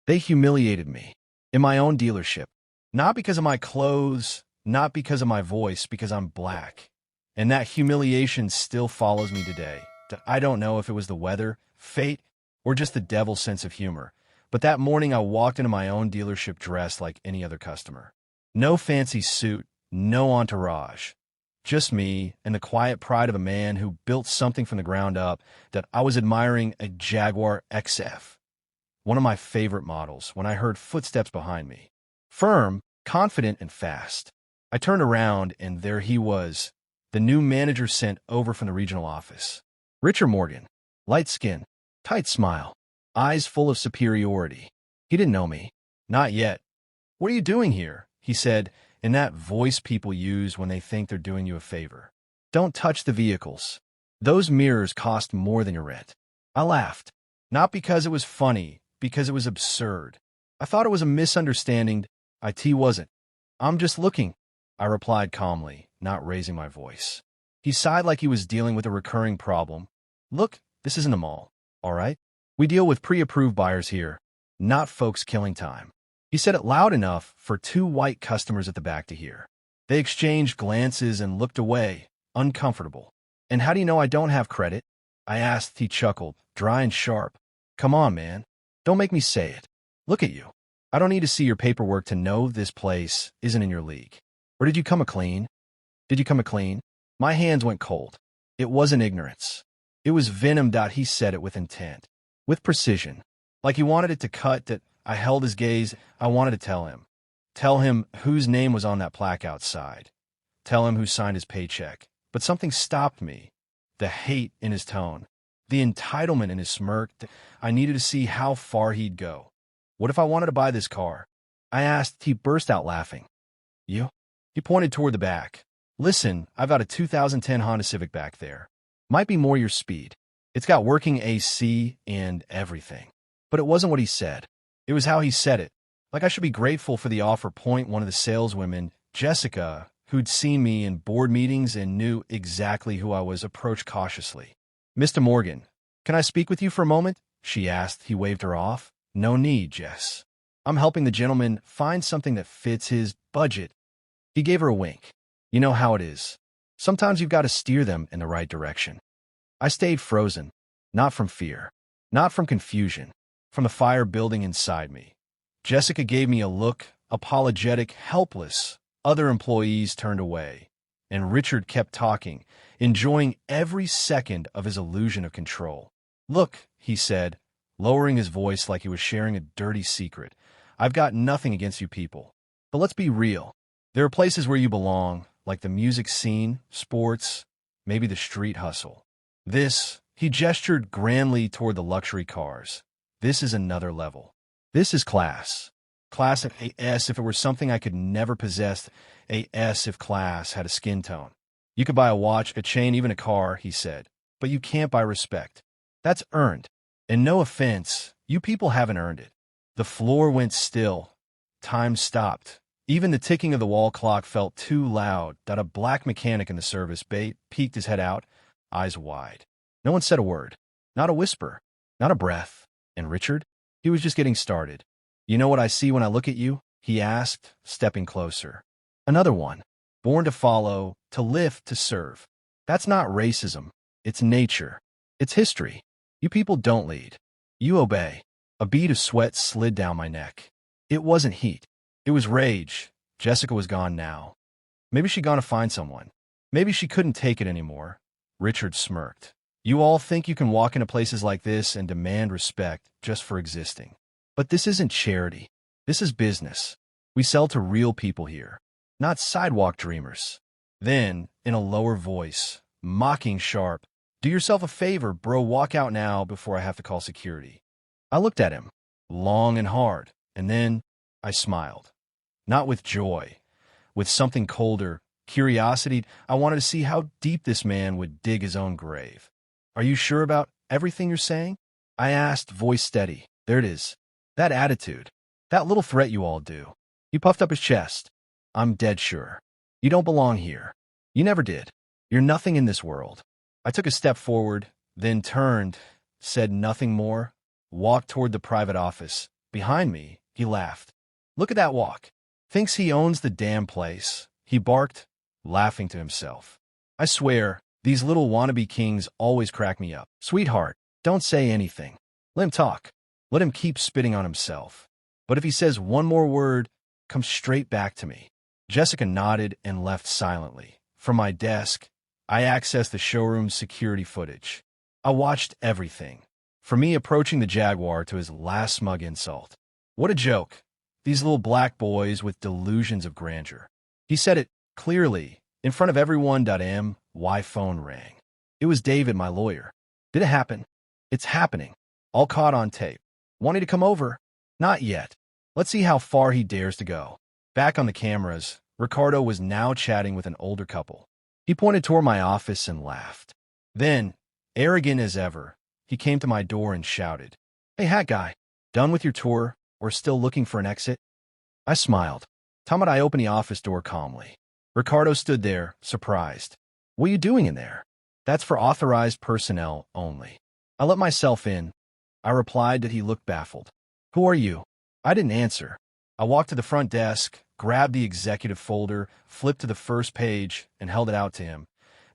They humiliated me in my own dealership. Not because of my clothes, not because of my voice, because I'm black. And that humiliation still follows me today. I don't know if it was the weather, fate, or just the devil's sense of humor. But that morning I walked into my own dealership dressed like any other customer. No fancy suit, no entourage. Just me and the quiet pride of a man who built something from the ground up. That I was admiring a Jaguar XF, one of my favorite models, when I heard footsteps behind me. Firm, confident, and fast. I turned around, and there he was, the new manager sent over from the regional office. Richard Morgan, light skin, tight smile, eyes full of superiority. He didn't know me. Not yet. "What are you doing here?" he said, in that voice people use when they think they're doing you a favor. "Don't touch the vehicles. Those mirrors cost more than your rent." I laughed. Not because it was funny, because it was absurd. I thought it was a misunderstanding. It wasn't. "I'm just looking," I replied calmly, not raising my voice. He sighed like he was dealing with a recurring problem. "Look, this isn't a mall, all right? We deal with pre-approved buyers here, not folks killing time." He said it loud enough for two white customers at the back to hear. They exchanged glances and looked away, uncomfortable. "And how do you know I don't have credit?" I asked. He chuckled, dry and sharp. "Come on, man. Don't make me say it. Look at you. I don't need to see your paperwork to know this place isn't in your league. Or did you come a clean? Did you come a clean?" My hands went cold. It wasn't ignorance. It was venom. He said it with intent, with precision, like he wanted it to cut. That I held his gaze. I wanted to tell him whose name was on that plaque outside, tell him who signed his paycheck. But something stopped me. The hate in his tone, the entitlement in his smirk. I needed to see how far he'd go. "What if I wanted to buy this car?" I asked. He burst out laughing. "You?" He pointed toward the back. "Listen, I've got a 2010 Honda Civic back there. Might be more your speed. It's got working AC and everything." But it wasn't what he said. It was how he said it. Like I should be grateful for the offer. One of the saleswomen, Jessica, who'd seen me in board meetings and knew exactly who I was, approached cautiously. "Mr. Morgan, can I speak with you for a moment?" she asked. He waved her off. "No need, Jess. I'm helping the gentleman find something that fits his budget." He gave her a wink. "You know how it is. Sometimes you've got to steer them in the right direction." I stayed frozen, not from fear, not from confusion, from the fire building inside me. Jessica gave me a look, apologetic, helpless. Other employees turned away, and Richard kept talking, enjoying every second of his illusion of control. "Look," he said, lowering his voice like he was sharing a dirty secret. "I've got nothing against you people. But let's be real. There are places where you belong, like the music scene, sports, maybe the street hustle. This," he gestured grandly toward the luxury cars, "this is another level. This is class. Class at AS if it were something I could never possess. AS if class had a skin tone. You could buy a watch, a chain, even a car," he said. "But you can't buy respect. That's earned. And no offense, you people haven't earned it." The floor went still. Time stopped. Even the ticking of the wall clock felt too loud. A black mechanic in the service bay peeked his head out, eyes wide. No one said a word. Not a whisper. Not a breath. And Richard? He was just getting started. "You know what I see when I look at you?" he asked, stepping closer. "Another one. Born to follow, to lift, to serve. That's not racism. It's nature. It's history. You people don't lead. You obey." A bead of sweat slid down my neck. It wasn't heat. It was rage. Jessica was gone now. Maybe she'd gone to find someone. Maybe she couldn't take it anymore. Richard smirked. "You all think you can walk into places like this and demand respect just for existing. But this isn't charity. This is business. We sell to real people here, not sidewalk dreamers." Then, in a lower voice, mocking sharp, "Do yourself a favor, bro. Walk out now before I have to call security." I looked at him, long and hard, and then I smiled. Not with joy, with something colder, curiosity. I wanted to see how deep this man would dig his own grave. "Are you sure about everything you're saying?" I asked, voice steady. "There it is. That attitude. That little threat you all do." He puffed up his chest. "I'm dead sure. You don't belong here. You never did. You're nothing in this world." I took a step forward, then turned, said nothing more, walked toward the private office, behind me. He laughed. Look at that walk. Thinks he owns the damn place, he barked, laughing to himself. I swear, these little wannabe kings always crack me up. Sweetheart, don't say anything. Let him talk. Let him keep spitting on himself. But if he says one more word, come straight back to me. Jessica nodded and left silently. From my desk, I accessed the showroom's security footage. I watched everything, from me approaching the Jaguar to his last smug insult. What a joke. These little black boys with delusions of grandeur. He said it clearly, in front of everyone. My phone rang. It was David, my lawyer. Did it happen? It's happening. All caught on tape. Want to come over? Not yet. Let's see how far he dares to go. Back on the cameras, Ricardo was now chatting with an older couple. He pointed toward my office and laughed. Then, arrogant as ever, he came to my door and shouted, "Hey, hat guy, done with your tour or still looking for an exit?" I smiled. Told I opened the office door calmly. Ricardo stood there, surprised. What are you doing in there? That's for authorized personnel only. I let myself in. I replied that he looked baffled. Who are you? I didn't answer. I walked to the front desk, grabbed the executive folder, flipped to the first page, and held it out to him.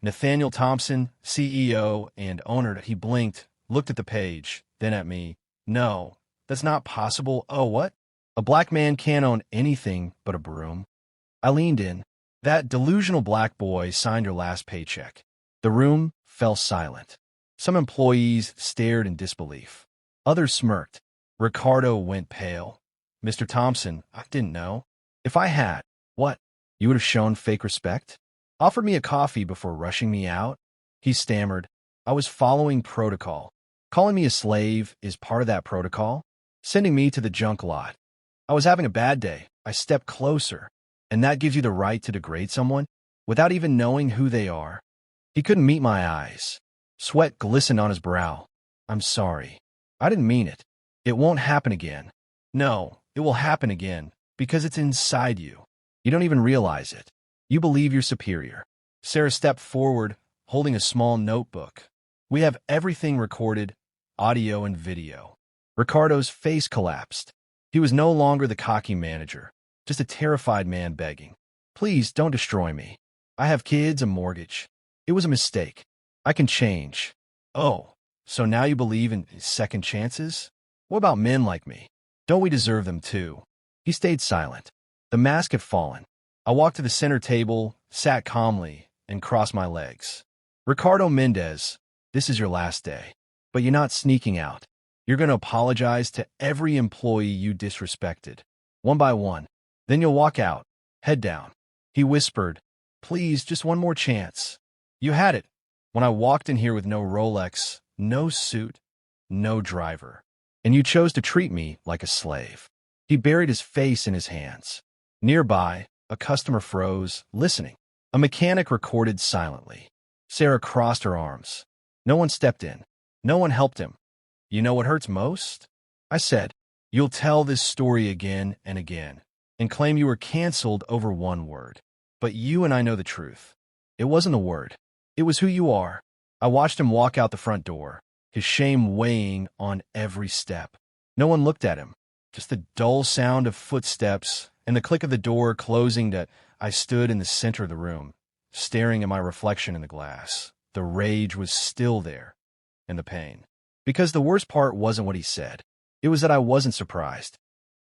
Nathaniel Thompson, CEO and owner. He blinked, looked at the page, then at me. No, that's not possible. Oh, what? A black man can't own anything but a broom. I leaned in. That delusional black boy signed your last paycheck. The room fell silent. Some employees stared in disbelief. Others smirked. Ricardo went pale. Mr. Thompson, I didn't know. If I had, what? You would have shown fake respect? Offered me a coffee before rushing me out? He stammered. I was following protocol. Calling me a slave is part of that protocol. Sending me to the junk lot. I was having a bad day. I stepped closer. And that gives you the right to degrade someone without even knowing who they are. He couldn't meet my eyes. Sweat glistened on his brow. I'm sorry. I didn't mean it. It won't happen again. No, it will happen again because it's inside you. You don't even realize it. You believe you're superior. Sarah stepped forward, holding a small notebook. We have everything recorded, audio and video. Ricardo's face collapsed. He was no longer the cocky manager, just a terrified man begging. Please don't destroy me. I have kids, a mortgage. It was a mistake. I can change. Oh, so now you believe in second chances? What about men like me? Don't we deserve them too? He stayed silent. The mask had fallen. I walked to the center table, sat calmly, and crossed my legs. Ricardo Mendez, this is your last day. But you're not sneaking out. You're going to apologize to every employee you disrespected, one by one. Then you'll walk out, head down. He whispered, please, just one more chance. You had it when I walked in here with no Rolex, no suit, no driver. And you chose to treat me like a slave. He buried his face in his hands. Nearby, a customer froze, listening. A mechanic recorded silently. Sarah crossed her arms. No one stepped in. No one helped him. You know what hurts most? I said, you'll tell this story again and again, and claim you were canceled over one word. But you and I know the truth. It wasn't a word. It was who you are. I watched him walk out the front door, his shame weighing on every step. No one looked at him. Just the dull sound of footsteps and the click of the door closing. That I stood in the center of the room, staring at my reflection in the glass. The rage was still there, and the pain. Because the worst part wasn't what he said. It was that I wasn't surprised.